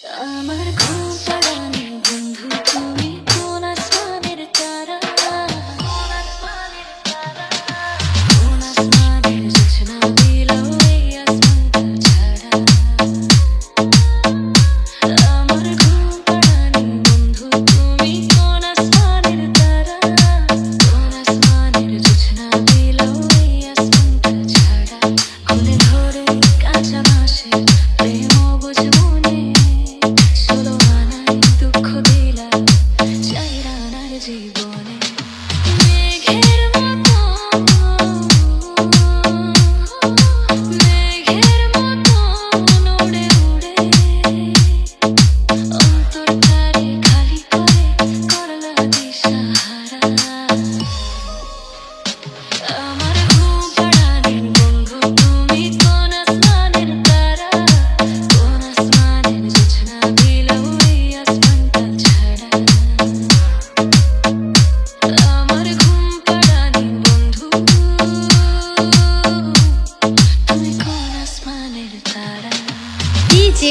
আমার ঘুম পাড়ানি বন্ধু তুমি কোন আসমানের তারা কোন আসমানের জোছনা দিল এই আসমানটা ছাড়া আমার ঘুম পাড়ানি বন্ধু তুমি কোন আসমানের তারা কোন আসমানের জোছনা দিল এই আসমানটা ছাড়া কোলে ধরে কাঁচা বাঁশে প্রেম বুঝ মনে ষোলো আনায় দুঃখ দিলা চাইরানার জীবনে মেঘের মতো উড়ে উড়ে অন্তরটারে খালি করে করলা দিশাহারা আমার ঘুম পাড়ানি বন্ধু তুমি কোন আসমানের তারা কোন আসমানের জোছনা দিল এই আসমানটা ছাড়া আমার ঘুম পাড়ানি বন্ধু তুমি কোন আসমানের তারা DJ